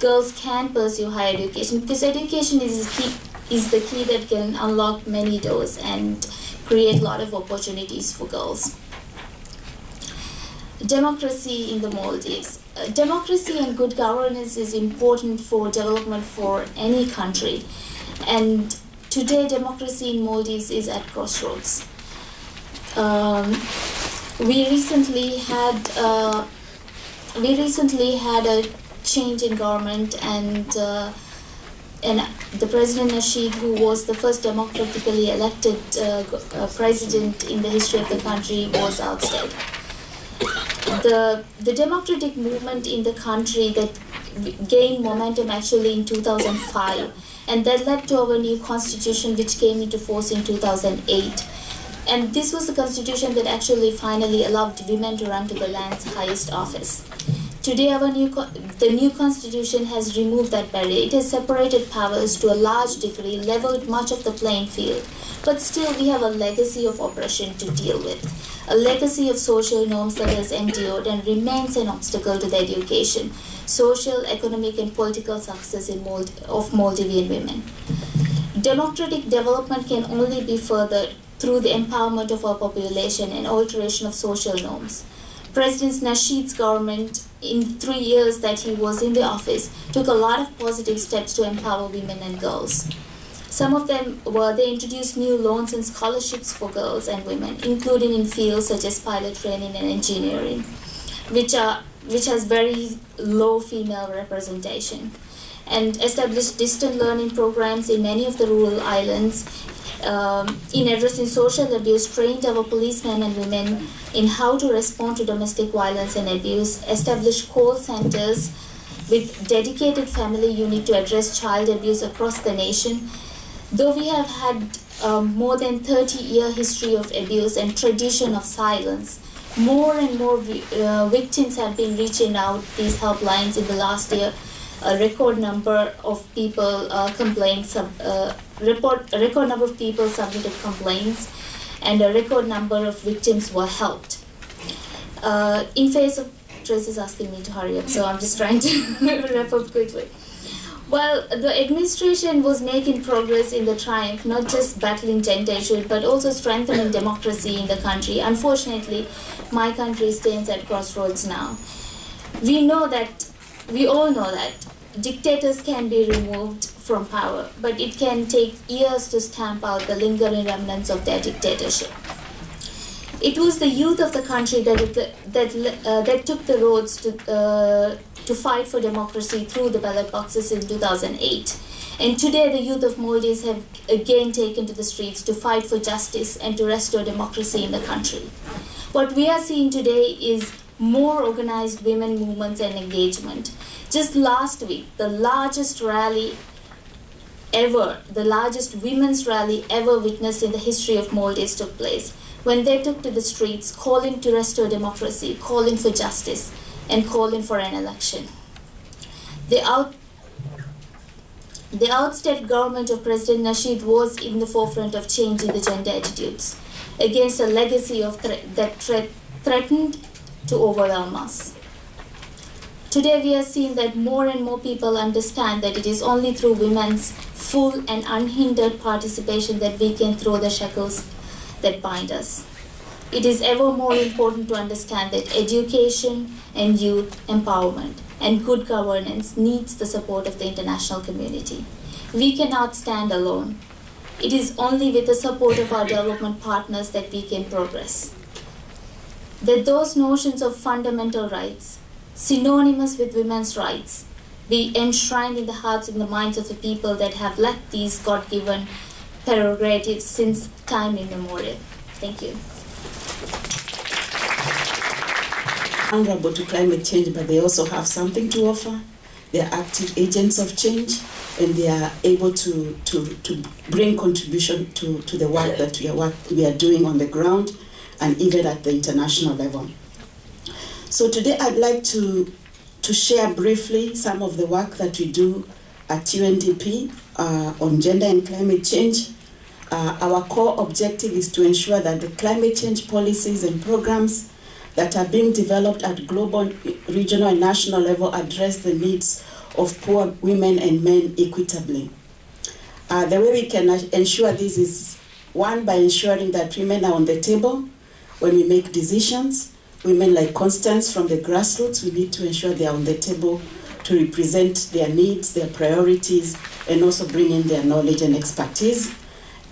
girls can pursue higher education, because education is the key that can unlock many doors and create a lot of opportunities for girls. Democracy in the Maldives. Democracy and good governance is important for development for any country, and today democracy in Maldives is at crossroads. We recently had a change in government, and the President Nasheed, who was the first democratically elected president in the history of the country, was ousted. The democratic movement in the country that gained momentum actually in 2005, and that led to our new constitution, which came into force in 2008. And this was the constitution that actually finally allowed women to run to the land's highest office. Today, the new constitution has removed that barrier. It has separated powers to a large degree, leveled much of the playing field. But still, we have a legacy of oppression to deal with, a legacy of social norms that has endured and remains an obstacle to the education, social, economic, and political success of Maldivian women. Democratic development can only be furthered through the empowerment of our population and alteration of social norms. President Nasheed's government, in 3 years that he was in the office, took a lot of positive steps to empower women and girls. Some of them were, they introduced new loans and scholarships for girls and women, including in fields such as pilot training and engineering, which has very low female representation, and established distant learning programs in many of the rural islands. In addressing social abuse, trained our policemen and women in how to respond to domestic violence and abuse, established call centers with dedicated family unit to address child abuse across the nation. Though we have had more than 30-year history of abuse and tradition of silence, more and more victims have been reaching out these helplines in the last year. A record number of people record number of people submitted complaints, and a record number of victims were helped. In face of, Tracy's asking me to hurry up, so I'm just trying to wrap up quickly. Well, the administration was making progress in the triumph, not just battling gender issues, but also strengthening democracy in the country. Unfortunately, my country stands at crossroads now. We all know that dictators can be removed from power, but it can take years to stamp out the lingering remnants of their dictatorship. It was the youth of the country that took the roads to fight for democracy through the ballot boxes in 2008. And today the youth of Maldives have again taken to the streets to fight for justice and to restore democracy in the country. What we are seeing today is more organized women movements and engagement. Just last week, the largest women's rally ever witnessed in the history of Maldives took place, when they took to the streets calling to restore democracy, calling for justice, and calling for an election. The outstayed government of President Nasheed was in the forefront of changing the gender attitudes against a legacy of that threatened to overwhelm us. Today we are seeing that more and more people understand that it is only through women's full and unhindered participation that we can throw the shackles that bind us. It is ever more important to understand that education and youth empowerment and good governance needs the support of the international community. We cannot stand alone. It is only with the support of our development partners that we can progress. That those notions of fundamental rights, synonymous with women's rights, be enshrined in the hearts and the minds of the people that have lacked these God-given prerogatives since time immemorial. Thank you. Vulnerable to climate change, but they also have something to offer. They are active agents of change, and they are able to bring contribution to the work that we are doing on the ground and even at the international level. So today I'd like to share briefly some of the work that we do at UNDP on gender and climate change. Our core objective is to ensure that the climate change policies and programs that are being developed at global, regional, and national level address the needs of poor women and men equitably. The way we can ensure this is, one, by ensuring that women are on the table when we make decisions. Women like Constance from the grassroots, we need to ensure they are on the table to represent their needs, their priorities, and also bring in their knowledge and expertise.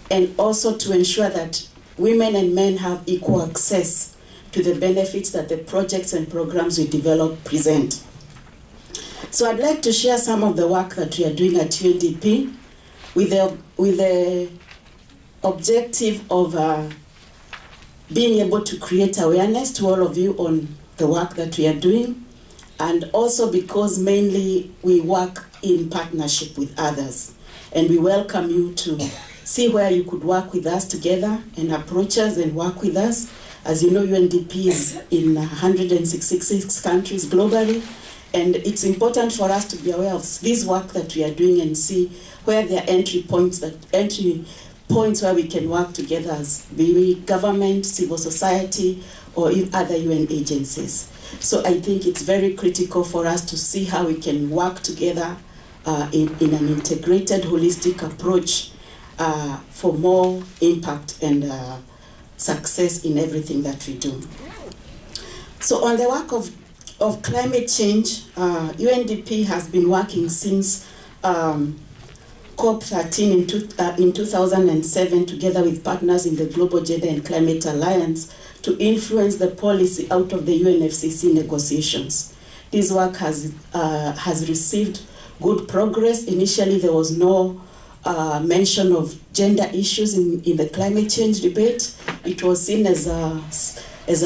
And also to ensure that women and men have equal access to the benefits that the projects and programs we develop present. So I'd like to share some of the work that we are doing at UNDP with the objective of being able to create awareness to all of you on the work that we are doing, and also because mainly we work in partnership with others. And we welcome you to see where you could work with us together and approach us and work with us. As you know, UNDP is in 166 countries globally, and it's important for us to be aware of this work that we are doing and see where there are entry points where we can work together as be it government, civil society, or other UN agencies. So I think it's very critical for us to see how we can work together in an integrated, holistic approach for more impact and success in everything that we do. So on the work of climate change, UNDP has been working since COP13 in 2007 together with partners in the Global Gender and Climate Alliance to influence the policy out of the UNFCCC negotiations. This work has received good progress. Initially, there was no mention of gender issues in the climate change debate. It was seen as a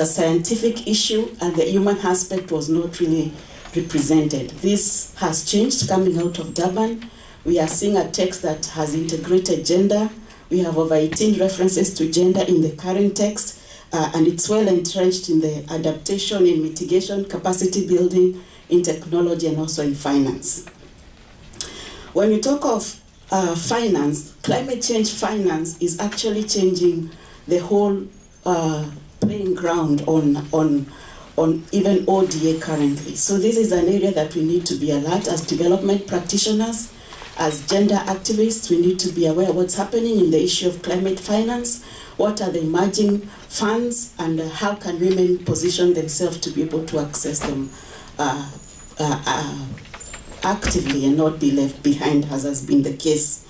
scientific issue, and the human aspect was not really represented. This has changed coming out of Durban. We are seeing a text that has integrated gender. We have over 18 references to gender in the current text, and it's well entrenched in the adaptation, in mitigation, capacity building, in technology, and also in finance. When we talk of finance, climate change finance is actually changing the whole playing ground on even ODA currently. So this is an area that we need to be alert as development practitioners, as gender activists. We need to be aware of what's happening in the issue of climate finance, what are the emerging funds, and how can women position themselves to be able to access them actively and not be left behind, as has been the case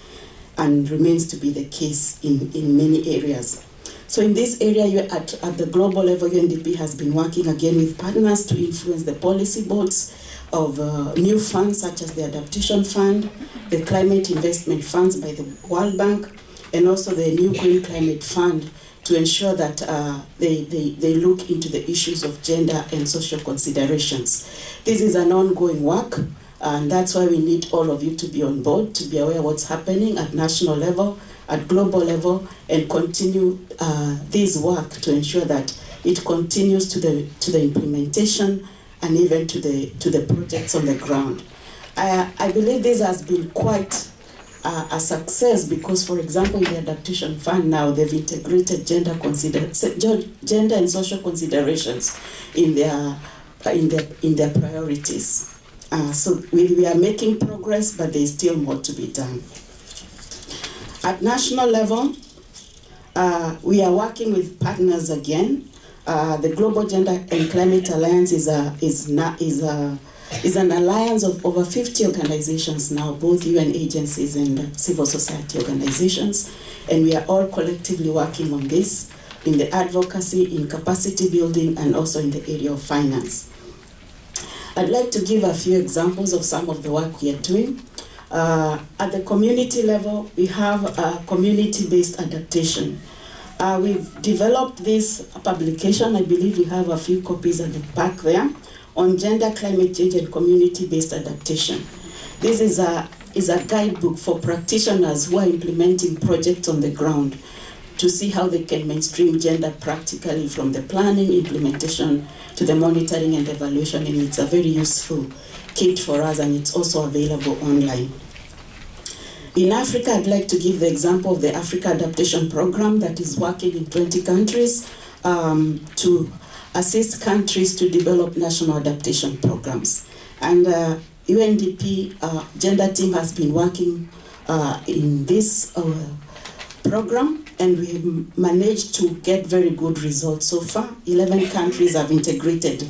and remains to be the case in many areas. So in this area, at the global level, UNDP has been working again with partners to influence the policy boards of new funds such as the Adaptation Fund, the Climate Investment Funds by the World Bank, and also the New Green Climate Fund to ensure that they look into the issues of gender and social considerations. This is an ongoing work, and that's why we need all of you to be on board, to be aware of what's happening at national level, at global level, and continue this work to ensure that it continues to the implementation and even to the projects on the ground. I believe this has been quite a success because, for example, in the Adaptation Fund now, they've integrated gender and social considerations in their priorities. So we are making progress, but there's still more to be done. At national level, we are working with partners again. The Global Gender and Climate Alliance is an alliance of over 50 organizations now, both UN agencies and civil society organizations, and we are all collectively working on this in the advocacy, in capacity building, and also in the area of finance. I'd like to give a few examples of some of the work we are doing. At the community level, we have community-based adaptation. We've developed this publication, I believe we have a few copies at the back there, on gender, climate change, and community-based adaptation. This is a guidebook for practitioners who are implementing projects on the ground to see how they can mainstream gender practically from the planning, implementation, to the monitoring and evaluation, and it's a very useful kit for us, and it's also available online. In Africa, I'd like to give the example of the Africa Adaptation Program that is working in 20 countries to assist countries to develop national adaptation programs. And UNDP gender team has been working in this program, and we managed to get very good results so far. 11 countries have integrated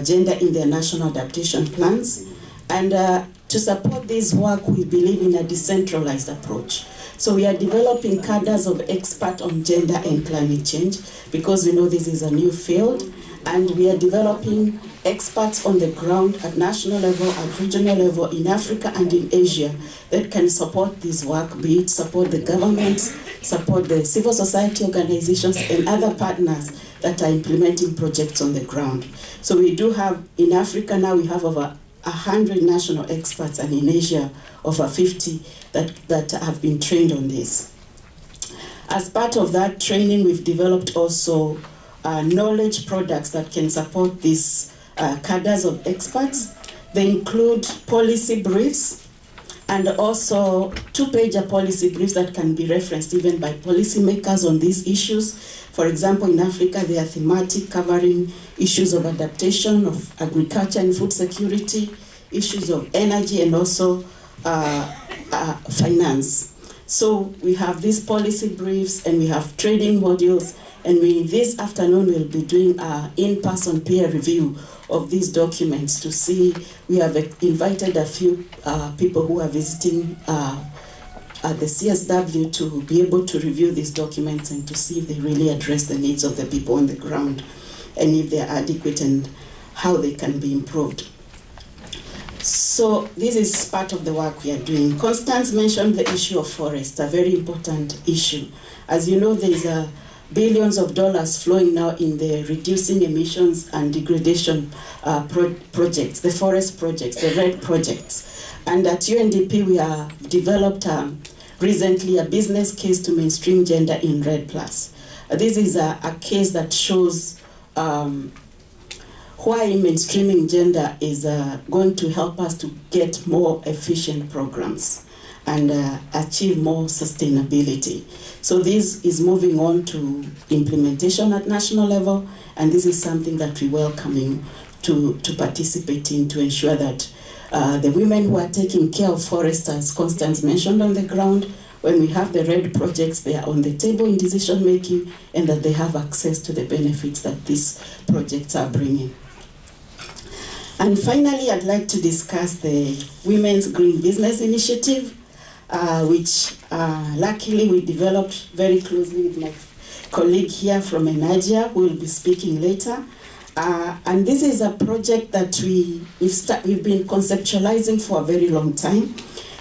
gender in their national adaptation plans. And to support this work, we believe in a decentralized approach. So we are developing cadres of experts on gender and climate change, because we know this is a new field, and we are developing experts on the ground at national level, at regional level, in Africa and in Asia, that can support this work, be it support the governments, support the civil society organizations and other partners that are implementing projects on the ground. So we do have, in Africa now, we have over 100 national experts, and in Asia over 50 that have been trained on this. As part of that training, we've developed also knowledge products that can support these cadres of experts. They include policy briefs and also 2-pager policy briefs that can be referenced even by policymakers on these issues. For example, in Africa, they are thematic, covering issues of adaptation, of agriculture and food security, issues of energy, and also finance. So we have these policy briefs, and we have training modules, and this afternoon we'll be doing an in-person peer review of these documents to see. We have invited a few people who are visiting at the CSW to be able to review these documents and to see if they really address the needs of the people on the ground, and if they're adequate and how they can be improved. So this is part of the work we are doing. Constance mentioned the issue of forest, a very important issue. As you know, there's billions of dollars flowing now in the reducing emissions and degradation projects, the forest projects, the RED projects. And at UNDP, we have developed recently a business case to mainstream gender in RED+. This is a case that shows why mainstreaming gender is going to help us to get more efficient programs and achieve more sustainability. So this is moving on to implementation at national level, and this is something that we welcome you to participate in, to ensure that the women who are taking care of forests, as Constance mentioned, on the ground, when we have the RED projects, they are on the table in decision making, and that they have access to the benefits that these projects are bringing. And finally, I'd like to discuss the Women's Green Business Initiative, which luckily we developed very closely with my colleague here from Agir, who will be speaking later. And this is a project that we've been conceptualizing for a very long time.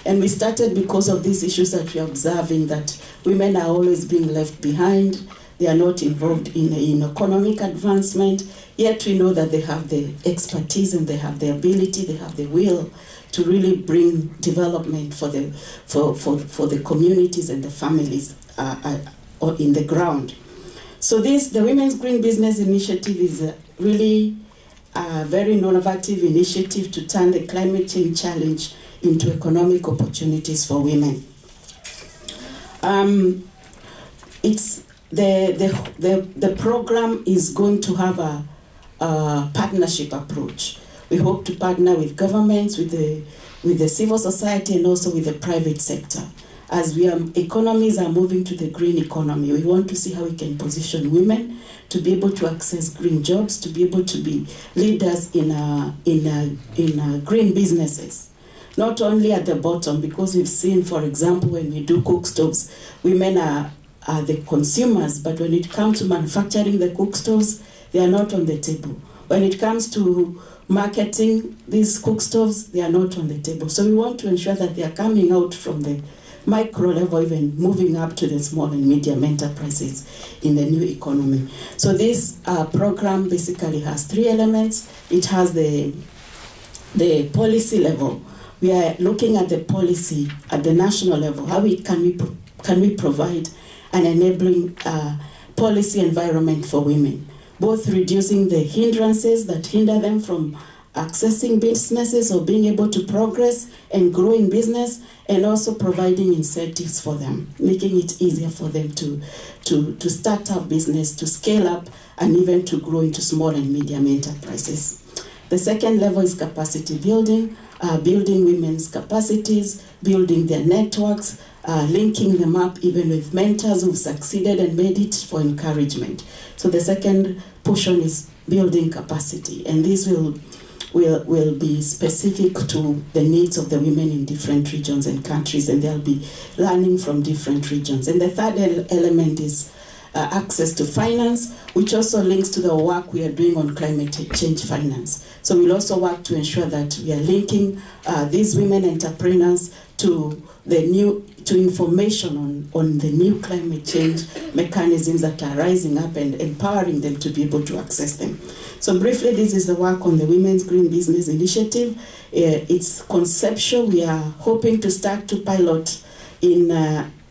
And we started because of these issues that we're observing, that women are always being left behind. They are not involved in economic advancement, yet we know that they have the expertise and they have the ability, they have the will to really bring development for the communities and the families in the ground. So the Women's Green Business Initiative is really a very innovative initiative to turn the climate change challenge into economic opportunities for women. The program is going to have a partnership approach. We hope to partner with governments, with the civil society, and also with the private sector. As economies are moving to the green economy, we want to see how we can position women to be able to access green jobs, to be able to be leaders in green businesses. Not only at the bottom, because we've seen, for example, when we do cook stoves, women are the consumers, but when it comes to manufacturing the cook stoves, they are not on the table. When it comes to marketing these cook stoves, they are not on the table. So we want to ensure that they are coming out from the micro level, even moving up to the small and medium enterprises in the new economy. So this program basically has 3 elements. It has the policy level. We are looking at the policy at the national level. How can we provide an enabling policy environment for women, both reducing the hindrances that hinder them from accessing businesses or being able to progress and grow in business, and also providing incentives for them, making it easier for them to start up business, to scale up, and even to grow into small and medium enterprises. The second level is capacity building. building women's capacities, building their networks, linking them up even with mentors who've succeeded and made it for encouragement. So the second portion is building capacity, and this will be specific to the needs of the women in different regions and countries, and they'll be learning from different regions. And the third element is access to finance, which also links to the work we are doing on climate change finance. So we'll also work to ensure that we are linking these women entrepreneurs to information on the new climate change mechanisms that are rising up and empowering them to be able to access them. So briefly, this is the work on the Women's Green Business Initiative. It's conceptual. We are hoping to start to pilot in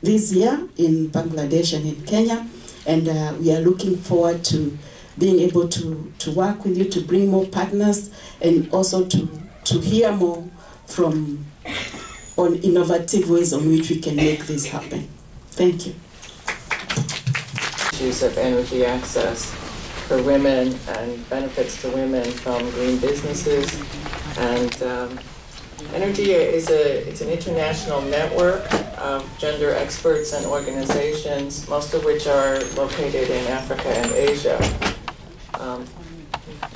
this year in Bangladesh and in Kenya. And we are looking forward to being able to work with you, to bring more partners, and also to hear more on innovative ways on which we can make this happen. Thank you. Issues of energy access for women and benefits to women from green businesses. And Energy it's an international network of gender experts and organizations, most of which are located in Africa and Asia.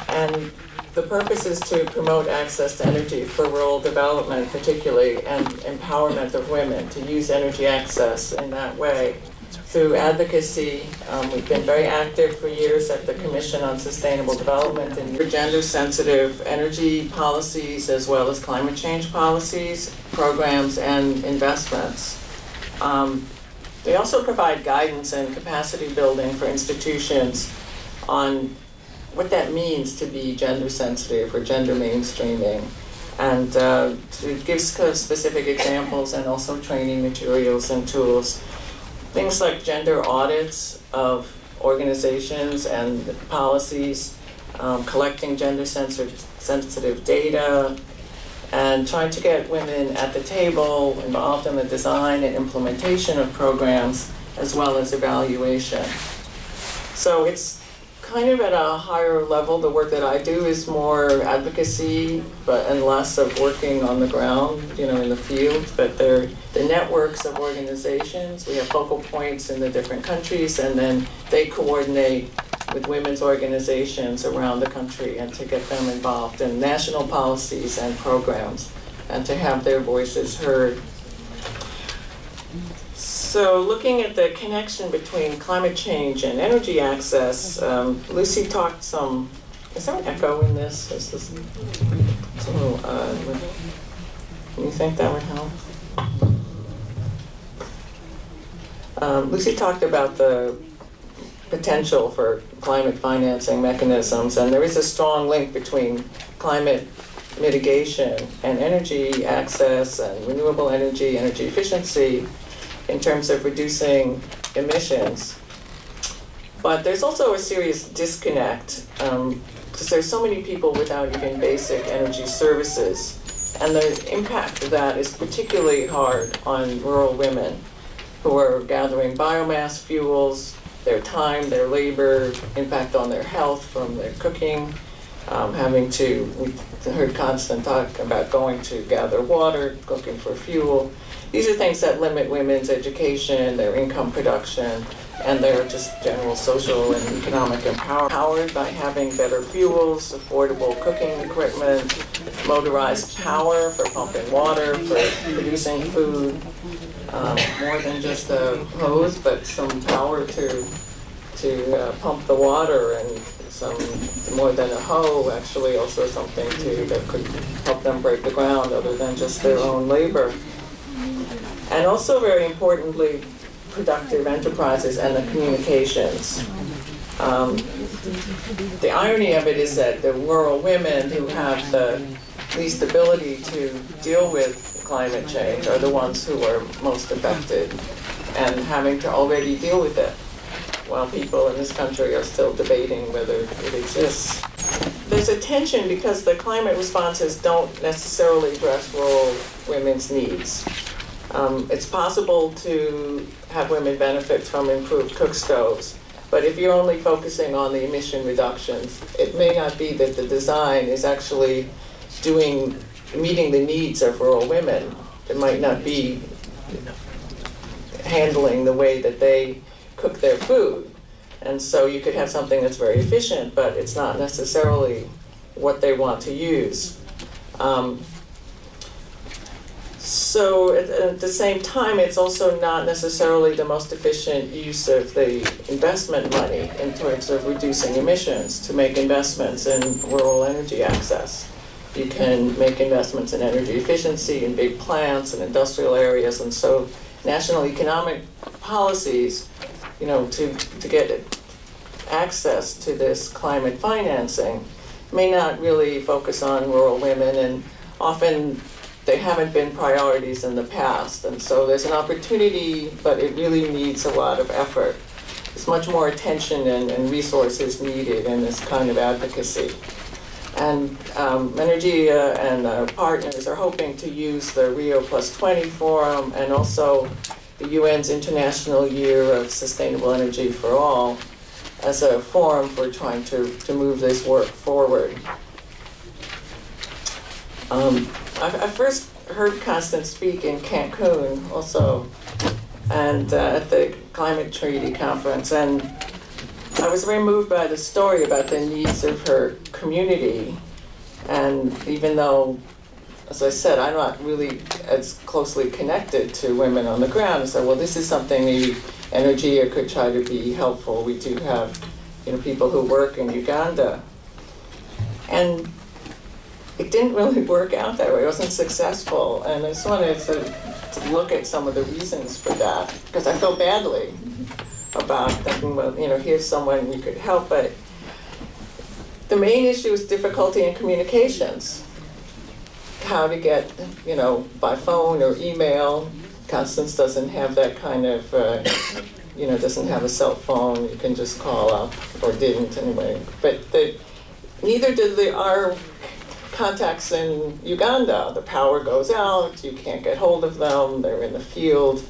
And the purpose is to promote access to energy for rural development particularly, and empowerment of women to use energy access in that way. Through advocacy, we've been very active for years at the Commission on Sustainable Development and gender-sensitive energy policies as well as climate change policies, programs, and investments. They also provide guidance and capacity building for institutions on what that means to be gender-sensitive or gender mainstreaming, and to give specific examples and also training materials and tools. Things like gender audits of organizations and policies, collecting gender-sensitive data, and trying to get women at the table, involved in the design and implementation of programs, as well as evaluation. So it's kind of at a higher level. The work that I do is more advocacy, and less of working on the ground, in the field. But they're the networks of organizations. We have focal points in the different countries, and then they coordinate with women's organizations around the country and to get them involved in national policies and programs and to have their voices heard. So looking at the connection between climate change and energy access, Lucy talked some, is there an echo in this? Is this it's a little, can you think that would help? Lucy talked about the potential for climate financing mechanisms, and there is a strong link between climate mitigation and energy access and renewable energy efficiency in terms of reducing emissions. But there's also a serious disconnect because there's so many people without even basic energy services, and the impact of that is particularly hard on rural women who are gathering biomass fuels, their time, their labor, impact on their health from their cooking, we heard constant talk about going to gather water, looking for fuel. These are things that limit women's education, their income production, and their just general social and economic empowerment. Powered by having better fuels, affordable cooking equipment, motorized power for pumping water, for producing food, more than just a hose, but some power to pump the water, and some more than a hoe, actually also something that could help them break the ground other than just their own labor. And also, very importantly, productive enterprises and the communications. The irony of it is that the rural women who have the least ability to deal with climate change are the ones who are most affected and having to already deal with it, while people in this country are still debating whether it exists. There's a tension because the climate responses don't necessarily address rural women's needs. It's possible to have women benefit from improved cook stoves, but if you're only focusing on the emission reductions, it may not be that the design is actually doing meeting the needs of rural women. It might not be handling the way that they cook their food. And so you could have something that's very efficient, but it's not necessarily what they want to use. So at the same time, it's also not necessarily the most efficient use of the investment money in terms of reducing emissions to make investments in rural energy access. You can make investments in energy efficiency in big plants and industrial areas, and so national economic policies, you know, to get access to this climate financing may not really focus on rural women, and often they haven't been priorities in the past. And so there's an opportunity, but it really needs a lot of effort. There's much more attention and resources needed in this kind of advocacy. And Energy and our partners are hoping to use the Rio +20 Forum and also the UN's International Year of Sustainable Energy for All as a forum for trying to move this work forward. I first heard Constance speak in Cancun also, and at the Climate Treaty Conference, and I was very moved by the story about the needs of her community. And even though, as I said, I'm not really as closely connected to women on the ground, I said, well, this is something maybe Energy could try to be helpful. We do have, you know, people who work in Uganda. And it didn't really work out that way. It wasn't successful. And I just wanted to look at some of the reasons for that, because I felt badly about thinking, well, you know, here's someone we could help. But the main issue is difficulty in communications. How to get, you know, by phone or email. Constance doesn't have that kind of, you know, doesn't have a cell phone. You can just call up, or didn't anyway. But neither did our contacts in Uganda. The power goes out, you can't get hold of them, they're in the field.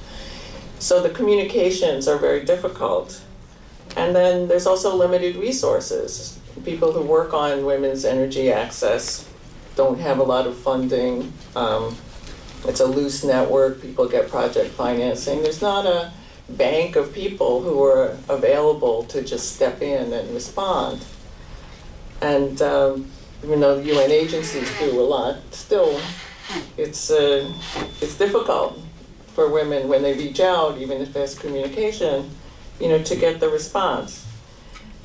So the communications are very difficult. And then there's also limited resources. People who work on women's energy access don't have a lot of funding. It's a loose network, people get project financing. There's not a bank of people who are available to just step in and respond. And even though the UN agencies do a lot, still it's difficult for women when they reach out, even if there's communication, you know, to get the response.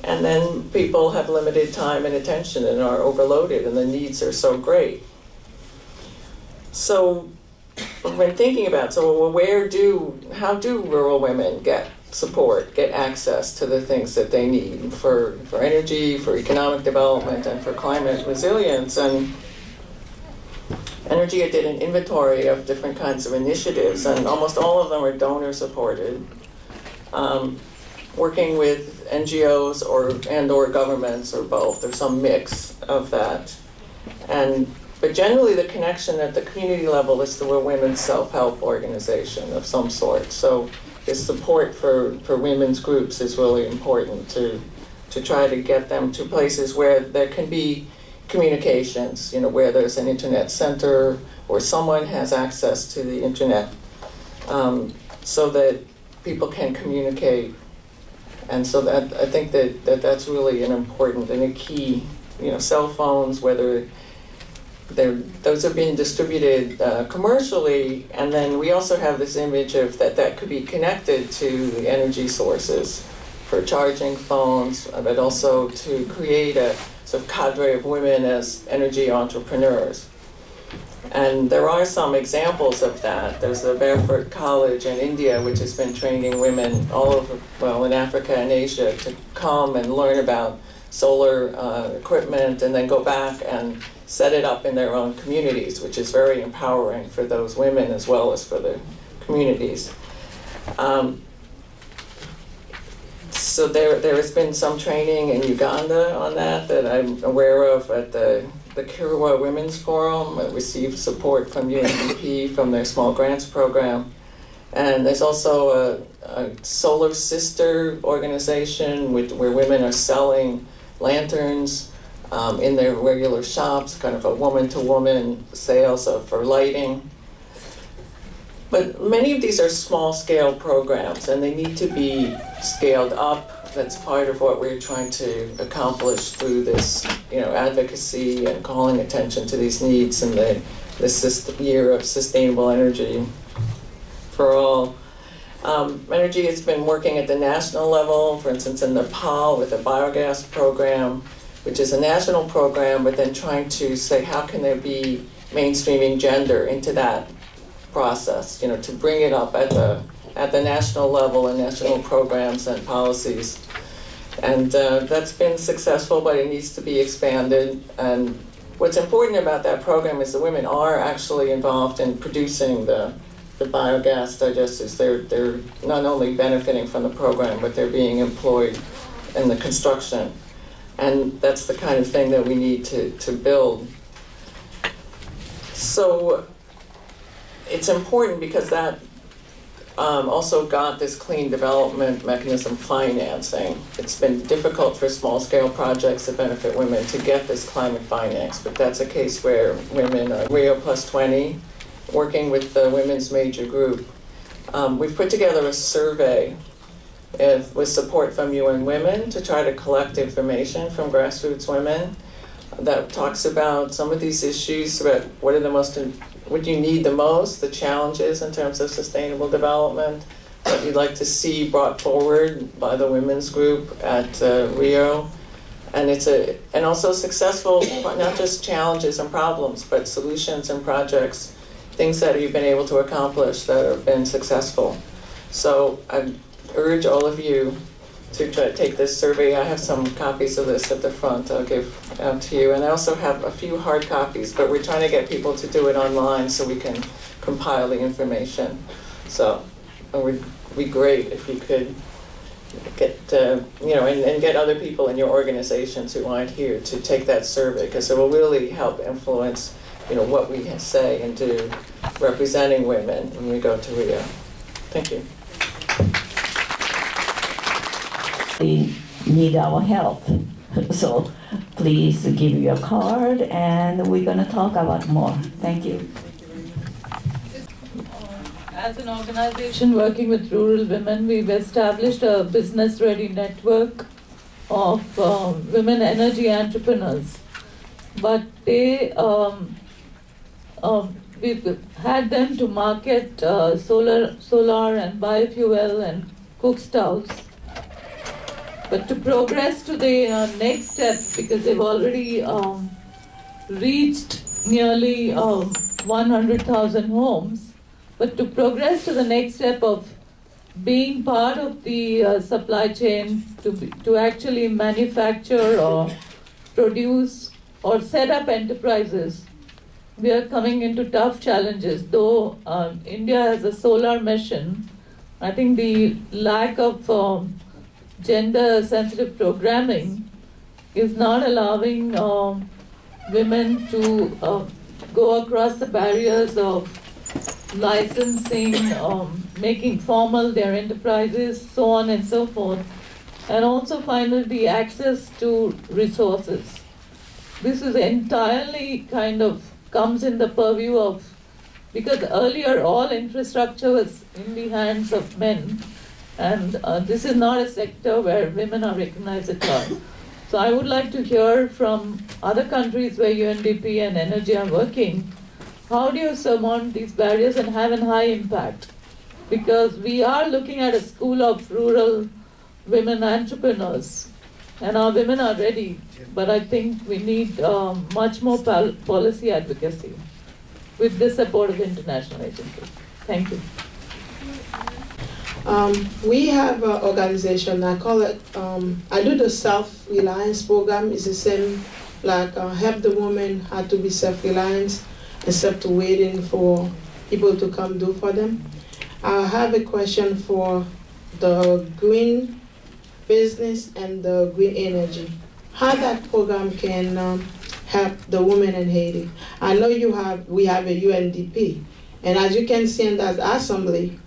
And then people have limited time and attention and are overloaded, and the needs are so great. So when thinking about, so well, how do rural women get support, get access to the things that they need for energy, for economic development, and for climate resilience? And Energy did an inventory of different kinds of initiatives, and almost all of them are donor supported, working with NGOs or governments or both, or some mix of that. But generally the connection at the community level is to a women's self-help organization of some sort. So this support for women's groups is really important to try to get them to places where there can be communications, you know, where there's an internet center or someone has access to the internet, so that people can communicate. And so that I think that's really an important and a key, you know, cell phones, whether those are being distributed commercially, and then we also have this image of that could be connected to the energy sources for charging phones, but also to create a sort of cadre of women as energy entrepreneurs. And there are some examples of that. There's the Barefoot College in India, which has been training women all over, well, in Africa and Asia, to come and learn about solar equipment and then go back and set it up in their own communities, which is very empowering for those women as well as for the communities. So there has been some training in Uganda on that I'm aware of at the Kiriwa Women's Forum. It received support from UNDP from their small grants program. And there's also a Solar Sister organization where women are selling lanterns in their regular shops, kind of a woman-to-woman sales for lighting. But many of these are small-scale programs, and they need to be scaled up. That's part of what we're trying to accomplish through this, advocacy and calling attention to these needs in the year of sustainable energy for all. Energy has been working at the national level, for instance, in Nepal with a biogas program, which is a national program, but then trying to say how can there be mainstreaming gender into that process, to bring it up at the national level and national programs and policies. And that's been successful, but it needs to be expanded. And what's important about that program is the women are actually involved in producing the biogas digesters. They're not only benefiting from the program, but they're being employed in the construction. And that's the kind of thing that we need to build. So it's important because that also got this clean development mechanism financing. It's been difficult for small-scale projects that benefit women to get this climate finance, but that's a case where women, Rio Plus 20, working with the Women's Major Group, we've put together a survey with support from UN Women to try to collect information from grassroots women that talks about some of these issues, about what you need the most, the challenges in terms of sustainable development, what you'd like to see brought forward by the women's group at Rio. And and also successful, not just challenges and problems, but solutions and projects, things that you've been able to accomplish that have been successful. So I urge all of you to try to take this survey. I have some copies of this at the front I'll give out to you. And I also have a few hard copies, but we're trying to get people to do it online so we can compile the information. So it would be great if you could get, and get other people in your organizations who aren't here to take that survey, because it will really help influence, what we say and do representing women when we go to Rio. Thank you. They need our help. So please give your card and we're going to talk about more. Thank you. As an organization working with rural women, we've established a business-ready network of women energy entrepreneurs. But we've had them to market solar and biofuel and cook stoves. But to progress to the next step, because they've already reached nearly 100,000 homes, but to progress to the next step of being part of the supply chain, to actually manufacture or produce or set up enterprises, we are coming into tough challenges. Though India has a solar mission, I think the lack of gender-sensitive programming is not allowing women to go across the barriers of licensing, making formal their enterprises, so on and so forth, and also finally the access to resources. This is entirely kind of comes in the purview of, because earlier all infrastructure was in the hands of men, and this is not a sector where women are recognized at all. So I would like to hear from other countries where UNDP and Energy are working, how do you surmount these barriers and have a high impact? Because we are looking at a school of rural women entrepreneurs, and our women are ready, but I think we need much more policy advocacy with the support of international agencies. Thank you. We have an organization, I call it, I do the self-reliance program. It's the same, like help the woman how to be self-reliant instead of waiting for people to come do for them. I have a question for the green business and the green energy. How that program can help the women in Haiti. I know we have a UNDP, and as you can see in that assembly,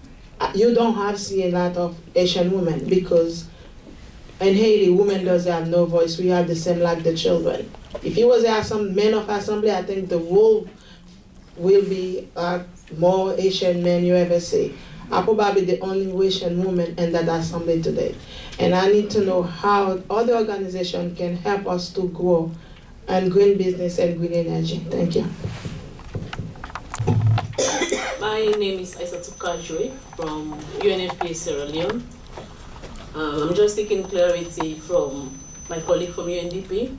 you don't have seen a lot of Asian women because in Haiti, women doesn't have no voice. We have the same like the children. If it was some men of assembly, I think the world will be more Asian men you ever see. I'm probably the only Asian woman in that assembly today. And I need to know how other organizations can help us to grow and green business and green energy. Thank you. My name is Isatuka from UNFPA Sierra Leone. I'm just seeking clarity from my colleague from UNDP,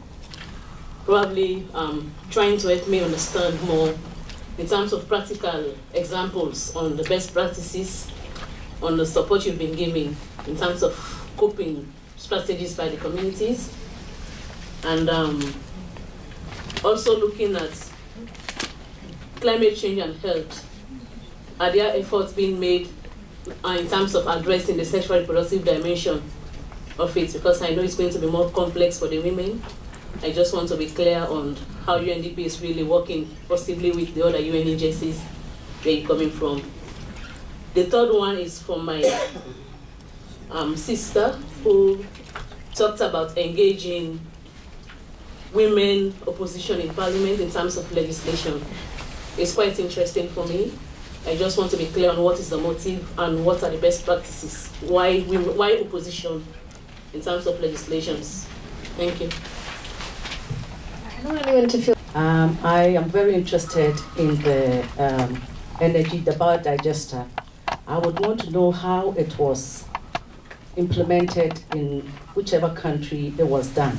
probably trying to help me understand more in terms of practical examples on the best practices, on the support you've been giving in terms of coping strategies by the communities, and also looking at climate change and health. Are there efforts being made in terms of addressing the sexual reproductive dimension of it? Because I know it's going to be more complex for the women. I just want to be clear on how UNDP is really working possibly with the other UN agencies where you're coming from. The third one is from my sister, who talked about engaging women opposition in parliament in terms of legislation. It's quite interesting for me. I just want to be clear on what is the motive and what are the best practices. Why opposition in terms of legislations? Thank you. I don't want anyone to feel. I am very interested in the energy, the biodigester. I would want to know how it was implemented in whichever country it was done.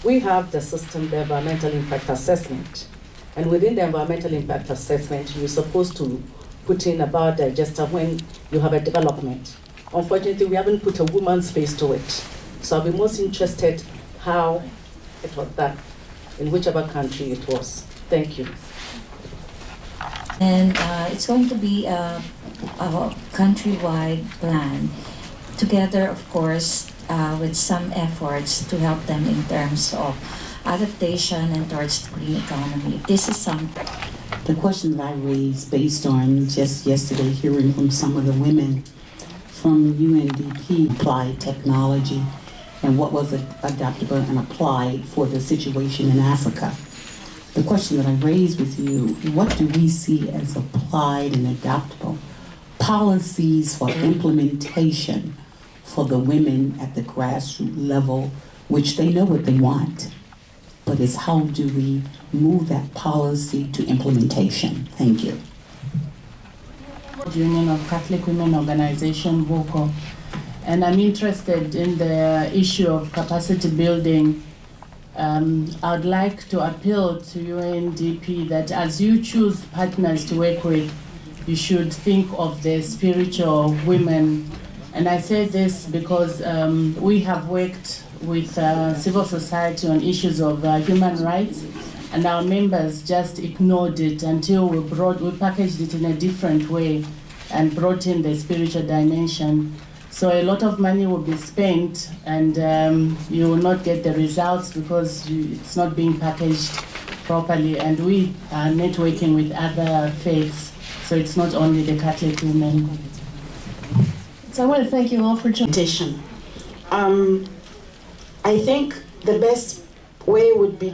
We have the system, the environmental impact assessment. And within the environmental impact assessment, you're supposed to put in a biodigester when you have a development. Unfortunately, we haven't put a woman's face to it. So I'll be most interested how it was done, in whichever country it was. Thank you. And it's going to be a countrywide plan, together, of course, with some efforts to help them in terms of adaptation and towards the green economy. This is some. The question that I raised based on just yesterday hearing from some of the women from UNDP applied technology and what was adaptable and applied for the situation in Africa. The question that I raised with you, what do we see as applied and adaptable policies for implementation for the women at the grassroots level, which they know what they want, but it's how do we move that policy to implementation? Thank you. Union of Catholic Women Organization, VOCO, and I'm interested in the issue of capacity building. I'd like to appeal to UNDP that as you choose partners to work with, you should think of the spiritual women. And I say this because we have worked with civil society on issues of human rights, and our members just ignored it until we packaged it in a different way and brought in the spiritual dimension. So a lot of money will be spent, and you will not get the results because it's not being packaged properly. And we are networking with other faiths, so it's not only the Catholic women. So I want to thank you all for joining. I think the best way would be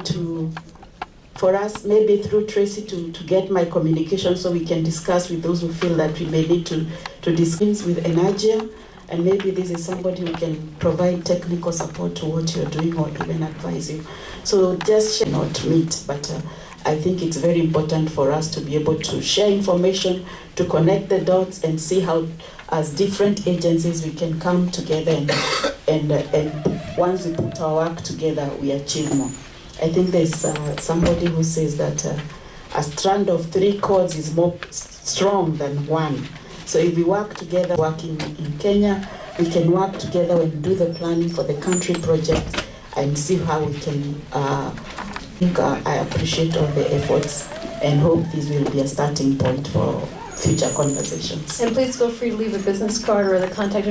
for us, maybe through Tracy, to get my communication so we can discuss with those who feel that we may need to discuss with Agir, and maybe this is somebody who can provide technical support to what you're doing or even advise you. So just not meet, but I think it's very important for us to be able to share information, to connect the dots and see how as different agencies we can come together and once we put our work together, we achieve more. I think there's somebody who says that a strand of 3 cords is more strong than one. So if we work together, working in Kenya, we can work together and do the planning for the country project and see how we can, I appreciate all the efforts and hope this will be a starting point for future conversations. And please feel free to leave a business card or the contact